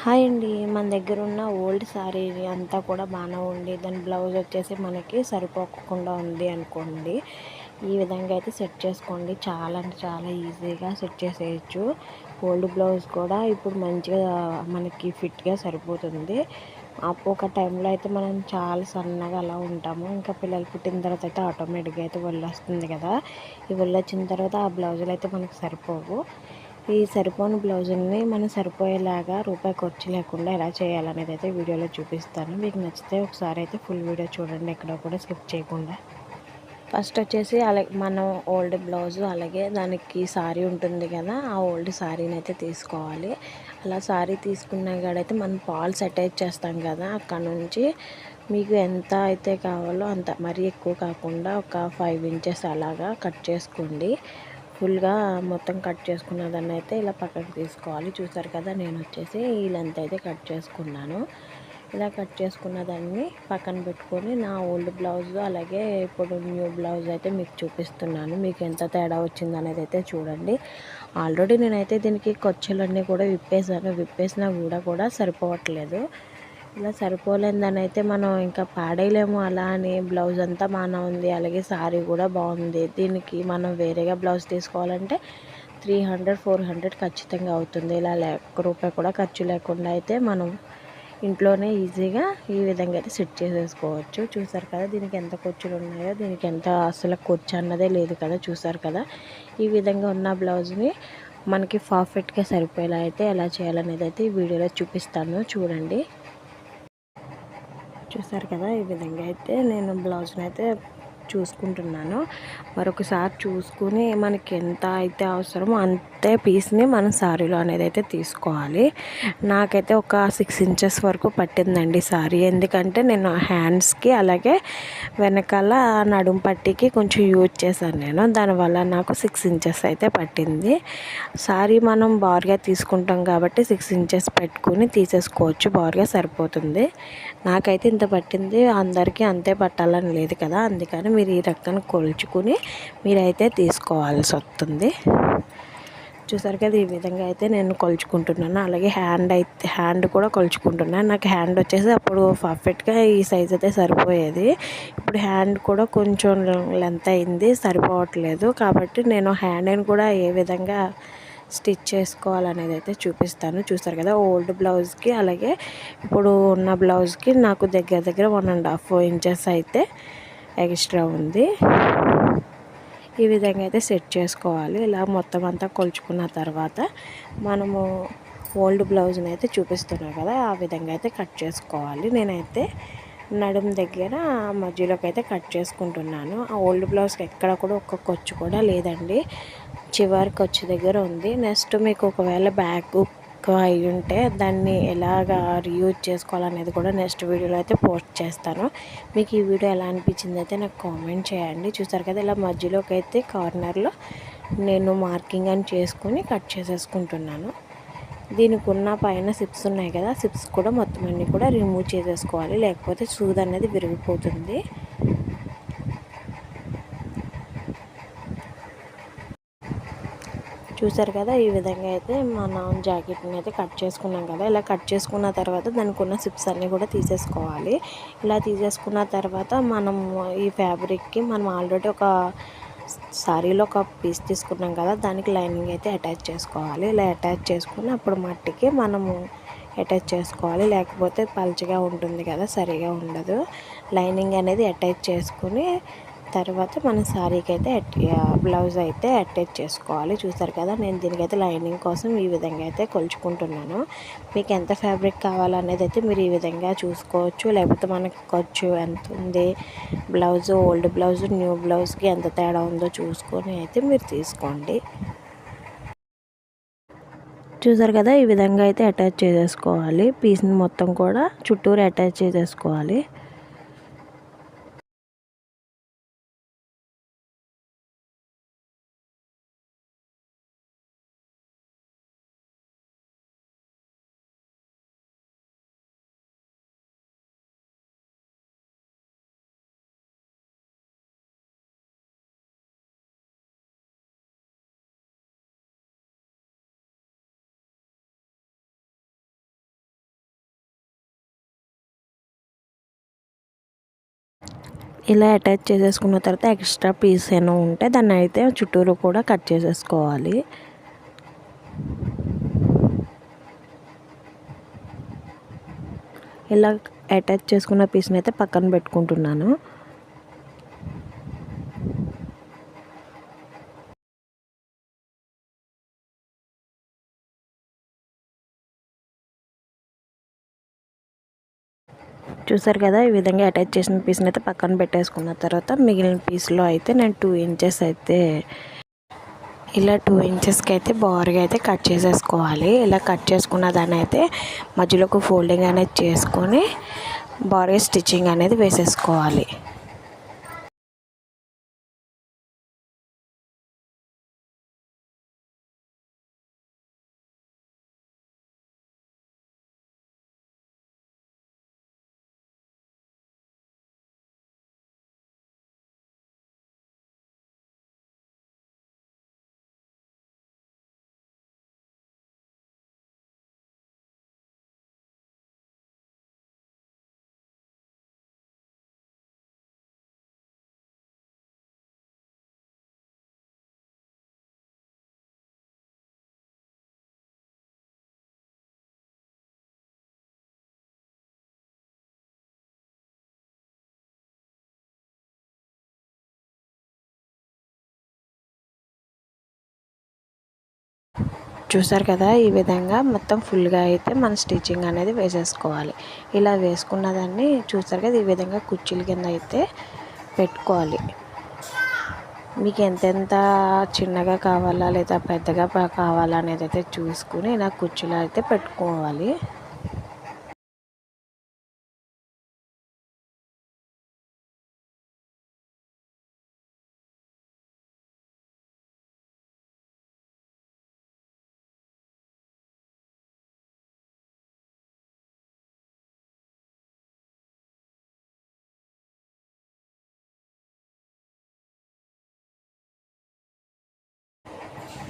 Hi అండి. మన దగ్గర ఉన్న ఓల్డ్ శారీ అంతా కూడా బాగానే ఉంది. దాని బ్లౌజ్ వచ్చేసి మనకి సరిపోకుండా ఉంది అనుకోండి. ఈ విధంగా అయితే సెట్ చేసుకోండి. చాలా అంటే చాలా ఈజీగా సెట్ చేసేయచ్చు. ఓల్డ్ బ్లౌజ్ కూడా ఇప్పుడు మంచిగా మనకి ఫిట్గా సరిపోతుంది. ఒక టైంలో అయితే మనం చాలా సన్నగా అలా ఉంటాము. ఇంకా పిల్లలు పుట్టిన తర్వాత అయితే ఆటోమేటిక్గా అయితే ఒళ్ళు వస్తుంది కదా. ఈ ఒళ్ళు వచ్చిన తర్వాత ఆ బ్లౌజులు అయితే మనకు సరిపోవు. ఈ సరిపోని బ్లౌజుల్ని మనం సరిపోయేలాగా రూపాయి ఖర్చు లేకుండా ఎలా చేయాలనేది అయితే వీడియోలో చూపిస్తాను. మీకు నచ్చితే ఒకసారి అయితే ఫుల్ వీడియో చూడండి, ఎక్కడ కూడా స్కిప్ చేయకుండా. ఫస్ట్ వచ్చేసి అలాగే మనం ఓల్డ్ బ్లౌజు అలాగే దానికి సారీ ఉంటుంది కదా, ఆ ఓల్డ్ సారీని అయితే తీసుకోవాలి. అలా సారీ తీసుకున్న కాడైతే మనం పాల్స్ అటాచ్ చేస్తాం కదా, అక్కడ నుంచి మీకు ఎంత అయితే కావాలో అంత, మరీ ఎక్కువ కాకుండా ఒక 5 ఇంచెస్ అలాగా కట్ చేసుకోండి. ఫుల్గా మొత్తం కట్ చేసుకున్న దాన్ని అయితే ఇలా పక్కకు తీసుకోవాలి. చూసారు కదా, నేను వచ్చేసి ఈ లెంత్ అయితే కట్ చేసుకున్నాను. ఇలా కట్ చేసుకున్న దాన్ని పక్కన పెట్టుకొని నా ఓల్డ్ బ్లౌజ్ అలాగే ఇప్పుడు న్యూ బ్లౌజ్ అయితే మీకు చూపిస్తున్నాను. మీకు ఎంత తేడా వచ్చింది అనేది అయితే చూడండి. ఆల్రెడీ నేనైతే దీనికి ఖర్చులన్నీ కూడా విప్పేసినా కూడా సరిపోవట్లేదు. ఇలా సరిపోలేదని అయితే మనం ఇంకా పాడేయలేము. అలా అని బ్లౌజ్ అంతా బాగానే ఉంది, అలాగే శారీ కూడా బాగుంది, దీనికి మనం వేరేగా బ్లౌజ్ తీసుకోవాలంటే 300-400 ఖచ్చితంగా అవుతుంది. ఇలా రూపాయి కూడా ఖర్చు లేకుండా అయితే మనం ఇంట్లోనే ఈజీగా ఈ విధంగా అయితే సెట్ చేసేసుకోవచ్చు. చూసారు కదా, దీనికి ఎంత ఖర్చులు ఉన్నాయో, దీనికి ఎంత అసలు ఖర్చు అన్నదే లేదు కదా. చూసారు కదా, ఈ విధంగా ఉన్న బ్లౌజ్ని మనకి పర్ఫెక్ట్గా సరిపోయేలా అయితే ఎలా చేయాలనేది అయితే ఈ వీడియోలో చూపిస్తాను, చూడండి. చూసారు కదా, ఈ విధంగా అయితే నేను బ్లౌజ్ని అయితే చూసుకుంటున్నాను. మరొకసారి చూసుకుని మనకి ఎంత అయితే అవసరమో అంతే పీస్ని మనం శారీలో అనేది అయితే తీసుకోవాలి. నాకైతే ఒక 6 ఇంచెస్ వరకు పట్టిందండి శారీ. ఎందుకంటే నేను హ్యాండ్స్కి అలాగే వెనకాల నడుం పట్టికి కొంచెం యూజ్ చేశాను నేను, దానివల్ల నాకు 6 ఇంచెస్ అయితే పట్టింది. శారీ మనం బార్గా తీసుకుంటాం కాబట్టి 6 ఇంచెస్ పెట్టుకుని తీసేసుకోవచ్చు, బార్గా సరిపోతుంది. నాకైతే ఇంత పట్టింది, అందరికీ అంతే పట్టాలని లేదు కదా, అందుకని మీరు ఈ రకంగా కొలుచుకుని మీరైతే తీసుకోవాల్సి వస్తుంది. చూసారు కదా, ఈ విధంగా అయితే నేను కొలుచుకుంటున్నాను. అలాగే హ్యాండ్ కూడా కొలుచుకుంటున్నాను. నాకు హ్యాండ్ వచ్చేసి అప్పుడు పర్ఫెక్ట్గా ఈ సైజ్ అయితే సరిపోయేది. ఇప్పుడు హ్యాండ్ కూడా కొంచెం లెంత్ అయింది, సరిపోవట్లేదు. కాబట్టి నేను హ్యాండ్ని కూడా ఏ విధంగా స్టిచ్ చేసుకోవాలనేది అయితే చూపిస్తాను. చూస్తారు కదా, ఓల్డ్ బ్లౌజ్కి అలాగే ఇప్పుడు ఉన్న బ్లౌజ్కి నాకు దగ్గర 1.5 ఇంచెస్ అయితే ఎక్స్ట్రా ఉంది. ఈ విధంగా అయితే సెట్ చేసుకోవాలి. ఇలా మొత్తం అంతా కొలుచుకున్న తర్వాత మనము ఓల్డ్ బ్లౌజ్ని అయితే చూపిస్తున్నాను కదా, ఆ విధంగా అయితే కట్ చేసుకోవాలి. నేనైతే నడుము దగ్గర మధ్యలోకి అయితే కట్ చేసుకుంటున్నాను. ఆ ఓల్డ్ బ్లౌజ్కి ఎక్కడ కూడా ఒక్క ఖర్చు కూడా లేదండి, చివరి ఖర్చు దగ్గర ఉంది. నెక్స్ట్ మీకు ఒకవేళ బ్యాక్ అయి ఉంటే దాన్ని ఎలాగా రీయూజ్ చేసుకోవాలనేది కూడా నెక్స్ట్ వీడియోలో అయితే పోస్ట్ చేస్తాను. మీకు ఈ వీడియో ఎలా అనిపించింది అయితే నాకు కామెంట్ చేయండి. చూసారు కదా, ఇలా మధ్యలోకి అయితే కార్నర్లో నేను మార్కింగ్ అని చేసుకొని కట్ చేసేసుకుంటున్నాను. దీనికి ఉన్న పైన సిప్స్ ఉన్నాయి కదా, సిప్స్ కూడా మొత్తం అన్నీ కూడా రిమూవ్ చేసేసుకోవాలి, లేకపోతే సూది అనేది విరిగిపోతుంది. చూసారు కదా, ఈ విధంగా అయితే మనం జాకెట్ని అయితే కట్ చేసుకున్నాం కదా. ఇలా కట్ చేసుకున్న తర్వాత దానికి ఉన్న సిప్స్ అన్నీ కూడా తీసేసుకోవాలి. ఇలా తీసేసుకున్న తర్వాత మనం ఈ ఫ్యాబ్రిక్కి మనం ఆల్రెడీ ఒక శారీలో ఒక పీస్ తీసుకున్నాం కదా, దానికి లైనింగ్ అయితే అటాచ్ చేసుకోవాలి. ఇలా అటాచ్ చేసుకుని అప్పుడు మట్టికి మనము అటాచ్ చేసుకోవాలి, లేకపోతే పల్చగా ఉంటుంది కదా, సరిగా ఉండదు. లైనింగ్ అనేది అటాచ్ చేసుకుని తర్వాత మన శారీకి అయితే బ్లౌజ్ అయితే అటాచ్ చేసుకోవాలి. చూసారు కదా, నేను దీనికైతే లైనింగ్ కోసం ఈ విధంగా అయితే కొలుచుకుంటున్నాను. మీకు ఎంత ఫ్యాబ్రిక్ కావాలనేది అయితే మీరు ఈ విధంగా చూసుకోవచ్చు, లేకపోతే మనకి ఖర్చు ఎంత ఉంది, బ్లౌజ్ ఓల్డ్ బ్లౌజ్ న్యూ బ్లౌజ్కి ఎంత తేడా ఉందో చూసుకొని అయితే మీరు తీసుకోండి. చూసారు కదా, ఈ విధంగా అయితే అటాచ్ చేసేసుకోవాలి. పీస్ని మొత్తం కూడా చుట్టూరు అటాచ్ చేసేసుకోవాలి. ఇలా అటాచ్ చేసేసుకున్న తర్వాత ఎక్స్ట్రా పీస్ ఏమో ఉంటే దాన్ని అయితే చుట్టూరు కూడా కట్ చేసేసుకోవాలి. ఇలా అటాచ్ చేసుకున్న పీస్ని అయితే పక్కన పెట్టుకుంటున్నాను. చూసారు కదా, ఈ విధంగా అటాచ్ చేసిన పీస్ని అయితే పక్కన పెట్టేసుకున్న తర్వాత మిగిలిన పీస్లో అయితే నేను 2 ఇంచెస్ అయితే ఇలా 2 ఇంచెస్కి అయితే బారుగా అయితే కట్ చేసేసుకోవాలి. ఇలా కట్ చేసుకున్న దాన్ని అయితే మధ్యలోకి ఫోల్డింగ్ అనేది చేసుకొని బారుగా స్టిచ్చింగ్ అనేది వేసేసుకోవాలి. చూసారు కదా, ఈ విధంగా మొత్తం ఫుల్గా అయితే మన స్టిచ్చింగ్ అనేది వేసేసుకోవాలి. ఇలా వేసుకున్న దాన్ని చూసారు కదా, ఈ విధంగా కుర్చీల కింద అయితే పెట్టుకోవాలి. మీకు ఎంతెంత చిన్నగా కావాలా లేదా పెద్దగా కావాలా అనేది అయితే చూసుకుని ఇలా కుర్చీలో అయితే పెట్టుకోవాలి.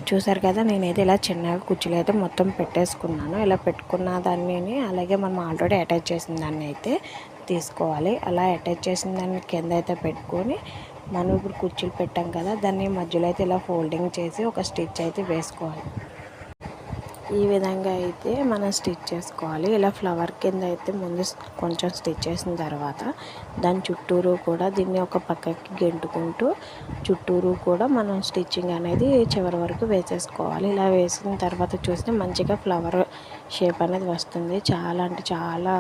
చూసారు కదా, నేనైతే ఇలా చిన్నగా కుర్చీలు అయితే మొత్తం పెట్టేసుకున్నాను. ఇలా పెట్టుకున్న దాన్ని అలాగే మనం ఆల్రెడీ అటాచ్ చేసిన దాన్ని అయితే తీసుకోవాలి. అలా అటాచ్ చేసిన దాన్ని కింద అయితే పెట్టుకొని మనం ఇప్పుడు కుర్చీలు పెట్టాం కదా, దాన్ని మధ్యలో అయితే ఇలా ఫోల్డింగ్ చేసి ఒక స్టిచ్ అయితే వేసుకోవాలి. ఈ విధంగా అయితే మనం స్టిచ్ చేసుకోవాలి. ఇలా ఫ్లవర్ కింద అయితే ముందు కొంచెం స్టిచ్ చేసిన తర్వాత దాని చుట్టూరు కూడా దీన్ని ఒక పక్కకి గెంటుకుంటూ చుట్టూరు కూడా మనం స్టిచ్చింగ్ అనేది చివరి వరకు వేసేసుకోవాలి. ఇలా వేసిన తర్వాత చూస్తే మంచిగా ఫ్లవర్ షేప్ అనేది వస్తుంది. చాలా అంటే చాలా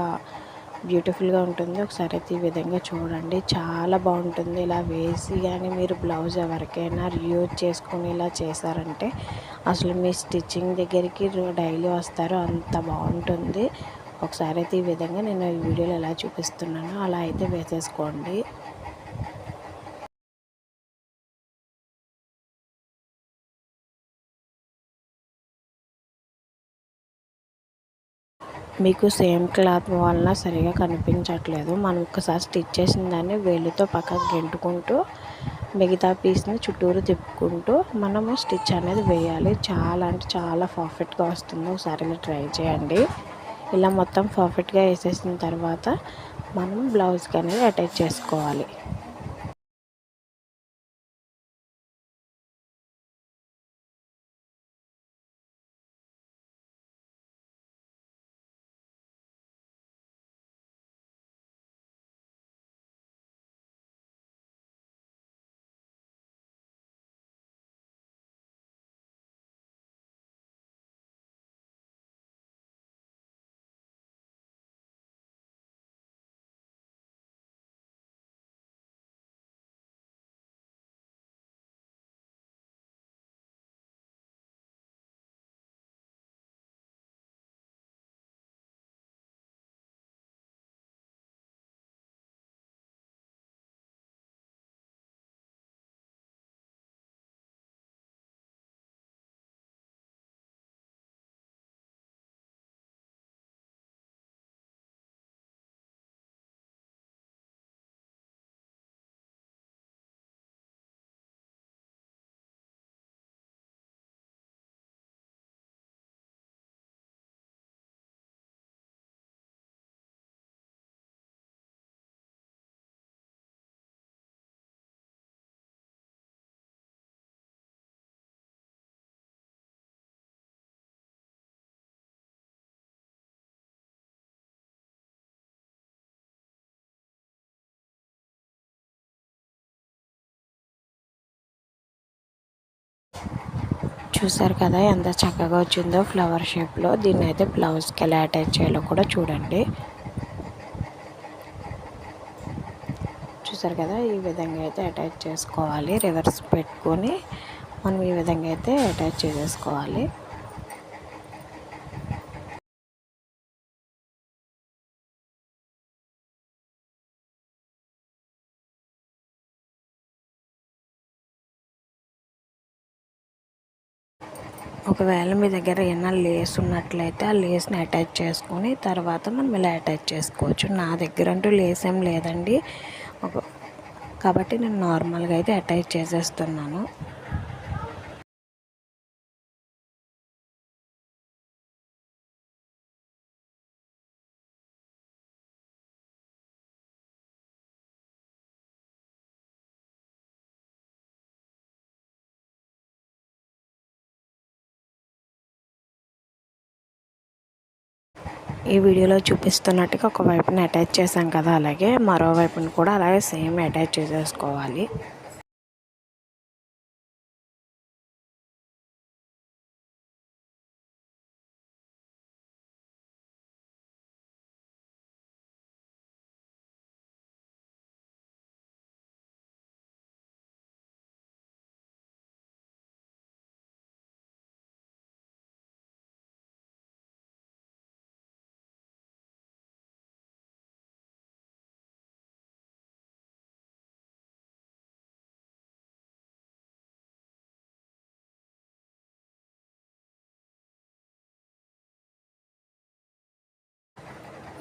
బ్యూటిఫుల్గా ఉంటుంది. ఒకసారి అయితే ఈ విధంగా చూడండి, చాలా బాగుంటుంది. ఇలా వేసి కానీ మీరు బ్లౌజ్ ఎవరికైనా రీయూజ్ చేసుకొని ఇలా చేశారంటే అసలు మీ స్టిచ్చింగ్ దగ్గరికి డైలీ వస్తారు, అంత బాగుంటుంది. ఒకసారి అయితే ఈ విధంగా నేను ఈ వీడియోలో ఎలా చూపిస్తున్నానో అలా అయితే వేసేసుకోండి. మీకు సేమ్ క్లాత్ వలన సరిగా కనిపించట్లేదు. మనం ఒకసారి స్టిచ్ చేసిన దాన్ని వేలుతో పక్కకు గెంటుకుంటూ మిగతా పీస్ని చుట్టూరు తిప్పుకుంటూ మనము స్టిచ్ అనేది వేయాలి. చాలా అంటే చాలా పర్ఫెక్ట్గా వస్తుంది. ఒకసారి మీరు ట్రై చేయండి. ఇలా మొత్తం పర్ఫెక్ట్గా వేసేసిన తర్వాత మనం బ్లౌజ్కి అనేది అటాచ్ చేసుకోవాలి. చూసారు కదా ఎంత చక్కగా వచ్చిందో ఫ్లవర్ షేప్లో. దీన్ని అయితే బ్లౌజ్కి ఎలా అటాచ్ చేయాలో కూడా చూడండి. చూసారు కదా, ఈ విధంగా అయితే అటాచ్ చేసుకోవాలి. రివర్స్ పెట్టుకొని మనం ఈ విధంగా అయితే అటాచ్ చేసేసుకోవాలి. ఒకవేళ మీ దగ్గర ఏమైనా లేస్ ఉన్నట్లయితే ఆ లేస్ని అటాచ్ చేసుకొని తర్వాత మనం ఇలా అటాచ్ చేసుకోవచ్చు. నా దగ్గర అంటూ లేస్ ఏం లేదండి, కాబట్టి నేను నార్మల్గా అయితే అటాచ్ చేసేస్తున్నాను. ఈ వీడియోలో చూపిస్తున్నట్టుగా ఒక వైపుని అటాచ్ చేసాం కదా, అలాగే మరో వైపుని కూడా అలాగే సేమ్ అటాచ్ చేసేసుకోవాలి.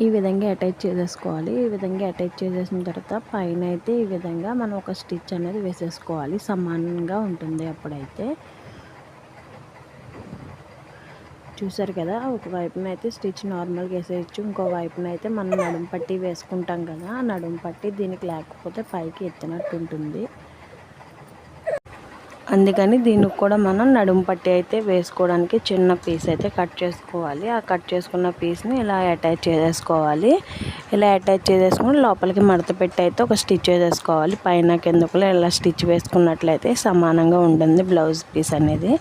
ఈ విధంగా అటాచ్ చేసేసుకోవాలి. ఈ విధంగా అటాచ్ చేసేసిన తర్వాత పైన అయితే ఈ విధంగా మనం ఒక స్టిచ్ అనేది వేసేసుకోవాలి. సమానంగా ఉంటుంది అప్పుడైతే. చూసారు కదా, ఒక వైపున అయితే స్టిచ్ నార్మల్గా వేసేయచ్చు, ఇంకో వైపున అయితే మనం నడుము పట్టి వేసుకుంటాం కదా, నడుము పట్టి దీనికి లేకపోతే పైకి ఎత్తినట్టు ఉంటుంది. అందుకని దీనికి కూడా మనం నడుము పట్టి అయితే వేసుకోవడానికి చిన్న పీస్ అయితే కట్ చేసుకోవాలి. ఆ కట్ చేసుకున్న పీస్ని ఇలా అటాచ్ చేసేసుకోవాలి. ఇలా అటాచ్ చేసేసుకుని లోపలికి మడత పెట్టి అయితే ఒక స్టిచ్ వేసేసుకోవాలి. పైన కిందకులో ఇలా స్టిచ్ వేసుకున్నట్లయితే సమానంగా ఉంటుంది బ్లౌజ్ పీస్ అనేది.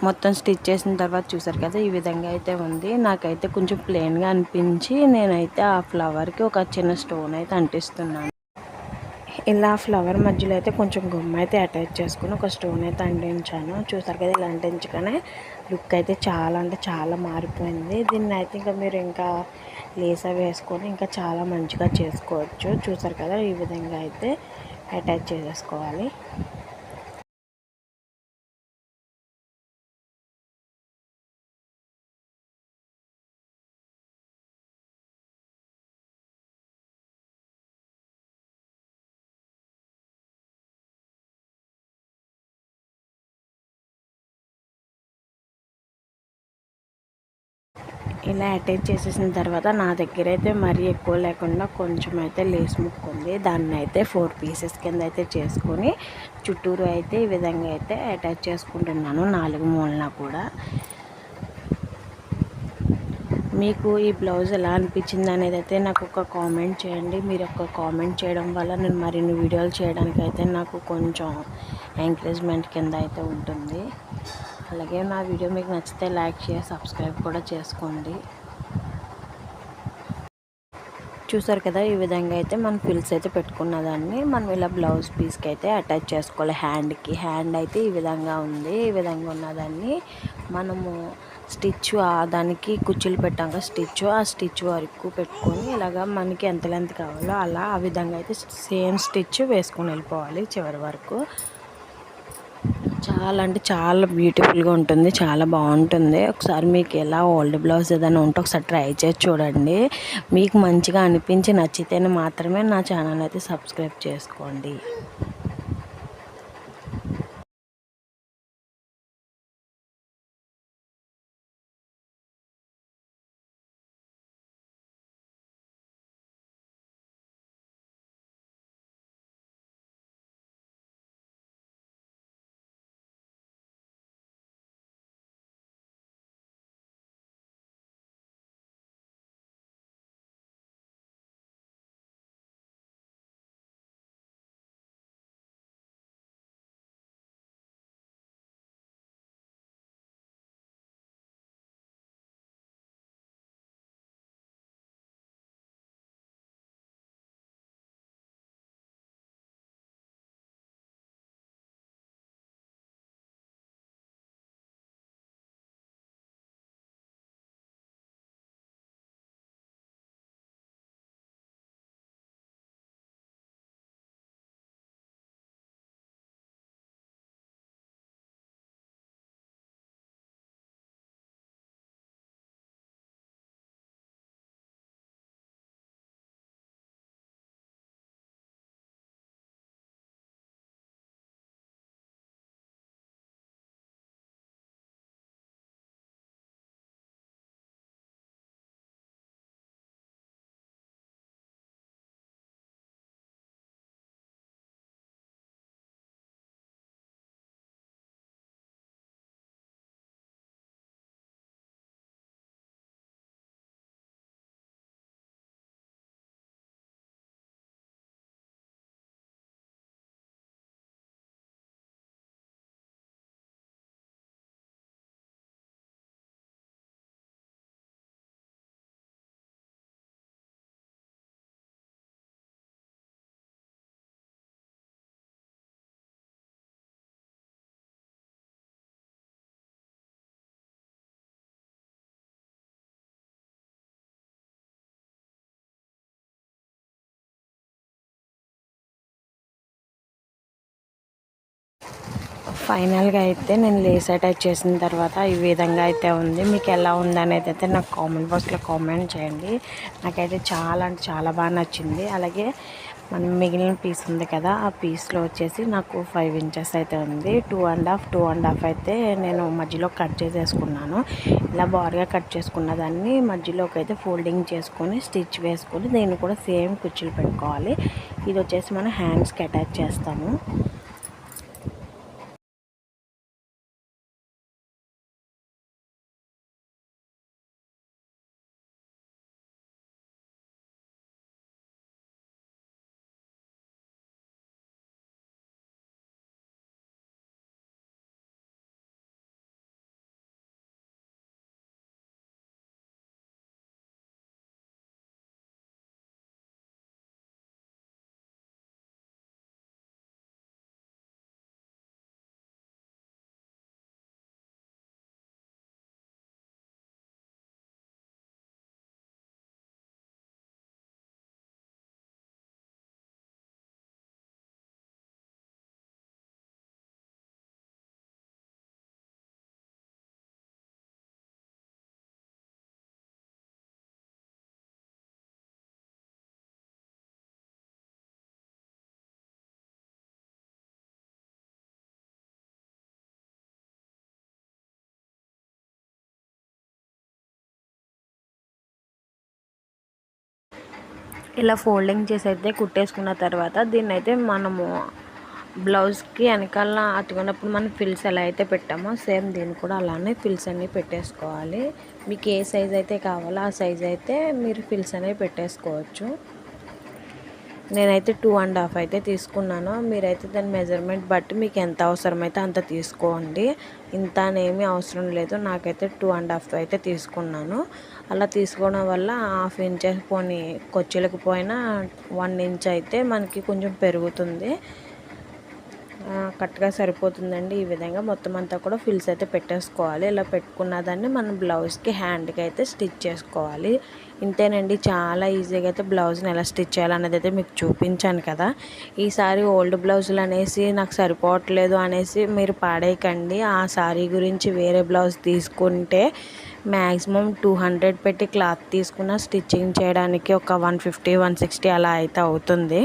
మొత్తం స్టిచ్ చేసిన తర్వాత చూసారు కదా, ఈ విధంగా అయితే ఉంది. నాకైతే కొంచెం ప్లెయిన్గా అనిపించి నేనైతే ఆ ఫ్లవర్కి ఒక చిన్న స్టోన్ అయితే అంటిస్తున్నాను. ఇలా ఫ్లవర్ మధ్యలో అయితే కొంచెం గుమ్మ అయితే అటాచ్ చేసుకుని ఒక స్టోన్ అయితే అంటించాను. చూసారు కదా, ఇలా అంటించగానే లుక్ అయితే చాలా అంటే చాలా మారిపోయింది. దీన్ని అయితే ఇంకా మీరు ఇంకా లేసా వేసుకొని ఇంకా చాలా మంచిగా చేసుకోవచ్చు. చూసారు కదా, ఈ విధంగా అయితే అటాచ్ చేసేసుకోవాలి. ఇలా అటాచ్ చేసేసిన తర్వాత నా దగ్గర అయితే మరీ ఎక్కువ లేకుండా కొంచెం అయితే లేస్ ముక్క ఉంది. దాన్ని అయితే 4 పీసెస్ కింద అయితే చేసుకొని చుట్టూరు అయితే ఈ విధంగా అయితే అటాచ్ చేసుకుంటున్నాను 4 మూలన కూడా. మీకు ఈ బ్లౌజ్ ఎలా అనిపించింది అనేది అయితే నాకు ఒక కామెంట్ చేయండి. మీరు ఒక కామెంట్ చేయడం వల్ల నేను మరిన్ని వీడియోలు చేయడానికి అయితే నాకు కొంచెం ఎంకరేజ్మెంట్ కింద అయితే ఉంటుంది. అలాగే నా వీడియో మీకు నచ్చితే లైక్ షేర్ సబ్స్క్రైబ్ కూడా చేసుకోండి. చూసారు కదా, ఈ విధంగా అయితే మనం ఫిల్స్ అయితే పెట్టుకున్న దాన్ని మనం ఇలా బ్లౌజ్ పీస్కి అయితే అటాచ్ చేసుకోవాలి. హ్యాండ్ అయితే ఈ విధంగా ఉంది. ఈ విధంగా ఉన్నదాన్ని మనము స్టిచ్ దానికి కుచ్చులు పెట్టాక ఆ స్టిచ్ వరకు పెట్టుకొని ఇలాగా మనకి ఎంత లెంత్ కావాలో అలా ఆ విధంగా అయితే సేమ్ స్టిచ్ వేసుకొని వెళ్ళిపోవాలి చివరి వరకు. చాలా అంటే చాలా బ్యూటిఫుల్గా ఉంటుంది, చాలా బాగుంటుంది. ఒకసారి మీకు ఎలా ఓల్డ్ బ్లౌజ్ ఏదైనా ఉంటే ఒకసారి ట్రై చేసి చూడండి. మీకు మంచిగా అనిపించి నచ్చితేనే మాత్రమే నా ఛానల్ అయితే సబ్స్క్రైబ్ చేసుకోండి. ఫైనల్గా అయితే నేను లేస్ అటాచ్ చేసిన తర్వాత ఈ విధంగా అయితే ఉంది. మీకు ఎలా ఉంది అనేది అయితే నాకు కామెంట్ బాక్స్లో కామెంట్ చేయండి. నాకైతే చాలా అంటే చాలా బాగా నచ్చింది. అలాగే మనం మిగిలిన పీస్ ఉంది కదా, ఆ పీస్లో వచ్చేసి నాకు 5 ఇంచెస్ అయితే ఉంది. 2.5 అయితే నేను మధ్యలో కట్ చేసేసుకున్నాను. ఇలా బార్గా కట్ చేసుకున్న దాన్ని మధ్యలోకి అయితే ఫోల్డింగ్ చేసుకొని స్టిచ్ వేసుకొని దీన్ని కూడా సేమ్ కుచ్చులు పెట్టుకోవాలి. ఇది వచ్చేసి మనం హ్యాండ్స్కి అటాచ్ చేస్తాము. ఇలా ఫోల్డింగ్ చేసి అయితే కుట్టేసుకున్న తర్వాత దీన్ని అయితే మనము బ్లౌజ్కి వెనకాల అతుకున్నప్పుడు మనం ఫిల్స్ ఎలా అయితే పెట్టామో సేమ్ దీన్ని కూడా అలానే ఫిల్స్ అన్నీ పెట్టేసుకోవాలి. మీకు ఏ సైజ్ అయితే కావాలో ఆ సైజ్ అయితే మీరు ఫిల్స్ అనేవి పెట్టేసుకోవచ్చు. నేనైతే 2.5 అయితే తీసుకున్నాను. మీరైతే దాని మెజర్మెంట్ బట్టి మీకు ఎంత అవసరమైతే అంత తీసుకోండి. ఇంత అనేమి అవసరం లేదు. నాకైతే 2.5 అయితే తీసుకున్నాను. అలా తీసుకోవడం వల్ల 1/2 ఇంచెస్ పోనీ కొచ్చులకు పోయినా 1 ఇంచ్ అయితే మనకి కొంచెం పెరుగుతుంది. కరెక్ట్గా సరిపోతుందండి. ఈ విధంగా మొత్తం అంతా కూడా ఫిల్స్ అయితే పెట్టేసుకోవాలి. ఇలా పెట్టుకున్న దాన్ని మనం బ్లౌజ్కి హ్యాండ్కి అయితే స్టిచ్ చేసుకోవాలి. ఇంతేనండి, చాలా ఈజీగా అయితే బ్లౌజ్ని ఎలా స్టిచ్ చేయాలనేది అయితే మీకు చూపించాను కదా. ఈసారి ఓల్డ్ బ్లౌజులు అనేసి నాకు సరిపోవట్లేదు అనేసి మీరు పాడేయకండి. ఆ సారీ గురించి వేరే బ్లౌజ్ తీసుకుంటే మ్యాక్సిమం 200 పెట్టి క్లాత్ తీసుకున్న స్టిచ్చింగ్ చేయడానికి ఒక 150, 160 అలా అయితే అవుతుంది.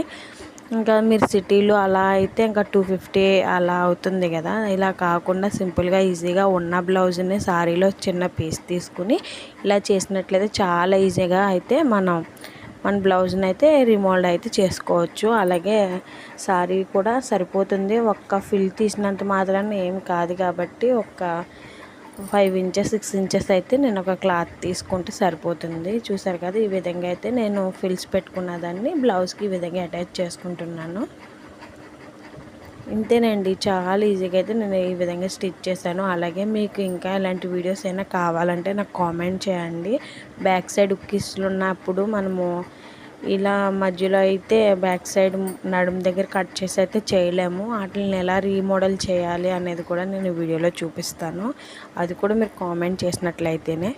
ఇంకా మీరు సిటీలో అలా అయితే ఇంకా 250 అలా అవుతుంది కదా. ఇలా కాకుండా సింపుల్గా ఈజీగా ఉన్న బ్లౌజ్ని సారీలో చిన్న పీస్ తీసుకుని ఇలా చేసినట్లయితే చాలా ఈజీగా అయితే మన బ్లౌజ్ని అయితే రీమోల్డ్ అయితే చేసుకోవచ్చు. అలాగే సారీ కూడా సరిపోతుంది. ఒక్క ఫిల్ తీసినంత మాత్రాన ఏం కాదు కాబట్టి 5 ఇంచెస్ 6 ఇంచెస్ అయితే నేను ఒక క్లాత్ తీసుకుంటే సరిపోతుంది. చూసారు కదా, ఈ విధంగా అయితే నేను ఫిల్స్ పెట్టుకున్న దాన్ని బ్లౌజ్కి ఈ విధంగా అటాచ్ చేసుకుంటున్నాను. ఇంతేనండి, చాలా ఈజీగా అయితే నేను ఈ విధంగా స్టిచ్ చేశాను. అలాగే మీకు ఇంకా ఇలాంటి వీడియోస్ అయినా కావాలంటే నాకు కామెంట్ చేయండి. బ్యాక్ సైడ్ ఉక్కిస్లు ఉన్నప్పుడు మనము ఇలా మధ్యలో అయితే బ్యాక్ సైడ్ నడుము దగ్గర కట్ చేసి అయితే చేయలేము. వాటిని ఎలా రీమోడల్ చేయాలి అనేది కూడా నేను వీడియోలో చూపిస్తాను. అది కూడా మీరు కామెంట్ చేసినట్లయితేనే.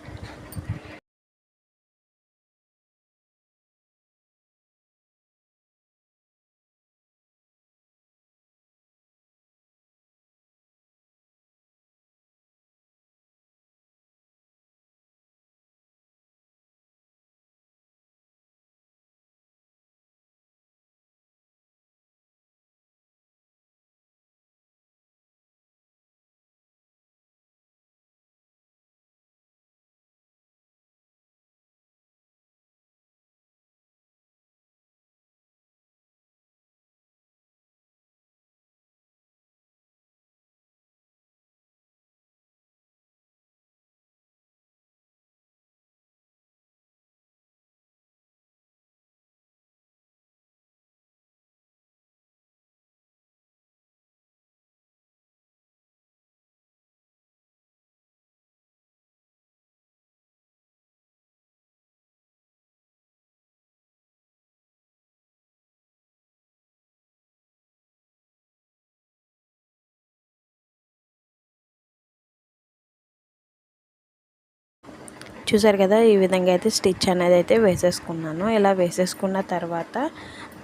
చూసారు కదా, ఈ విధంగా అయితే స్టిచ్ అనేది అయితే వేసేసుకున్నాను. ఇలా వేసేసుకున్న తర్వాత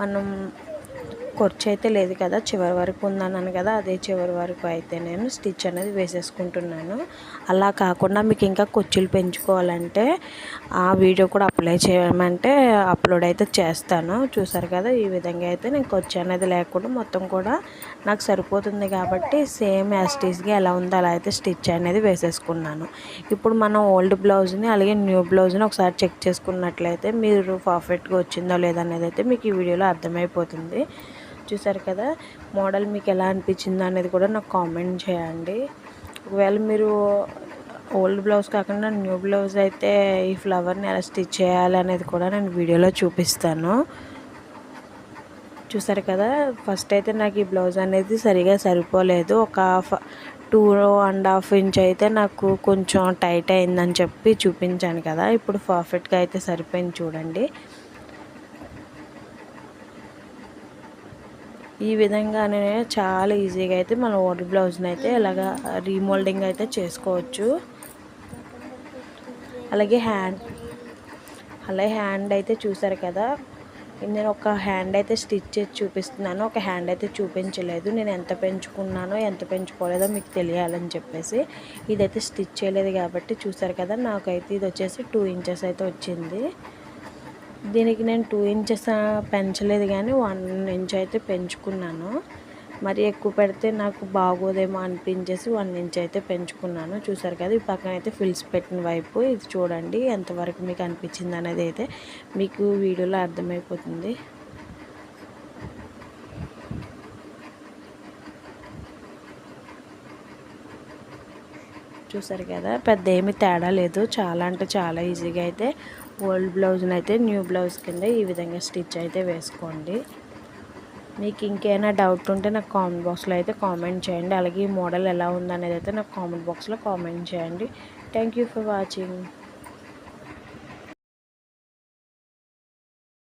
మనం ఖర్చు అయితే లేదు కదా, చివరి వరకు ఉందన్నాను కదా, అదే చివరి వరకు అయితే నేను స్టిచ్ అనేది వేసేసుకుంటున్నాను. అలా కాకుండా మీకు ఇంకా ఖర్చులు పెంచుకోవాలంటే ఆ వీడియో కూడా అప్లై చేయమంటే అప్లోడ్ అయితే చేస్తాను. చూసారు కదా, ఈ విధంగా అయితే నేను ఖర్చు అనేది లేకుండా మొత్తం కూడా నాకు సరిపోతుంది కాబట్టి సేమ్ యాస్టీస్గా ఎలా ఉందో అలా అయితే స్టిచ్ అనేది వేసేసుకున్నాను. ఇప్పుడు మనం ఓల్డ్ బ్లౌజ్ని అలాగే న్యూ బ్లౌజ్ని ఒకసారి చెక్ చేసుకున్నట్లయితే మీరు పర్ఫెక్ట్గా వచ్చిందో లేదనేది అయితే మీకు ఈ వీడియోలో అర్థమైపోతుంది. చూసారు కదా, మోడల్ మీకు ఎలా అనిపించిందో అనేది కూడా నాకు కామెంట్ చేయండి. ఒకవేళ మీరు ఓల్డ్ బ్లౌజ్ కాకుండా న్యూ బ్లౌజ్ అయితే ఈ ఫ్లవర్ని ఎలా స్టిచ్ చేయాలి అనేది కూడా నేను వీడియోలో చూపిస్తాను. చూసారు కదా, ఫస్ట్ అయితే నాకు ఈ బ్లౌజ్ అనేది సరిగా సరిపోలేదు. ఒక 2.5 ఇంచ్ అయితే నాకు కొంచెం టైట్ అయిందని చెప్పి చూపించాను కదా. ఇప్పుడు పర్ఫెక్ట్గా అయితే సరిపోయింది చూడండి. ఈ విధంగానే చాలా ఈజీగా అయితే మన ఓల్డ్ బ్లౌజ్ని అయితే ఇలాగా రీమోల్డింగ్ అయితే చేసుకోవచ్చు. అలాగే హ్యాండ్ అయితే చూసారు కదా, నేను ఒక హ్యాండ్ అయితే స్టిచ్ చేసి చూపిస్తున్నాను, ఒక హ్యాండ్ అయితే చూపించలేదు. నేను ఎంత పెంచుకున్నానో ఎంత పెంచుకోలేదో మీకు తెలియాలని చెప్పేసి ఇదైతే స్టిచ్ చేయలేదు కాబట్టి చూసారు కదా, నాకైతే ఇది వచ్చేసి 2 ఇంచెస్ అయితే వచ్చింది. దీనికి నేను 2 ఇంచెస్ పెంచలేదు కానీ 1 ఇంచ్ అయితే పెంచుకున్నాను. మరి ఎక్కువ పెడితే నాకు బాగోదేమో అనిపించేసి 1 ఇంచ్ అయితే పెంచుకున్నాను. చూసారు కదా, ఈ పక్కన అయితే ఫిల్స్ పెట్టిన వైపు ఇది చూడండి ఎంతవరకు మీకు అనిపించింది అనేది అయితే మీకు వీడియోలో అర్థమైపోతుంది. చూసారు కదా, పెద్ద ఏమి తేడా లేదు. చాలా అంటే చాలా ఈజీగా అయితే ఓల్డ్ బ్లౌజ్ని అయితే న్యూ బ్లౌజ్ కింద ఈ విధంగా స్టిచ్ అయితే వేసుకోండి. మీకు ఇంకేమైనా డౌట్ ఉంటే నాకు కామెంట్ బాక్స్లో అయితే కామెంట్ చేయండి. అలాగే ఈ మోడల్ ఎలా ఉందనేది అయితే నాకు కామెంట్ బాక్స్లో కామెంట్ చేయండి. Thank you for watching.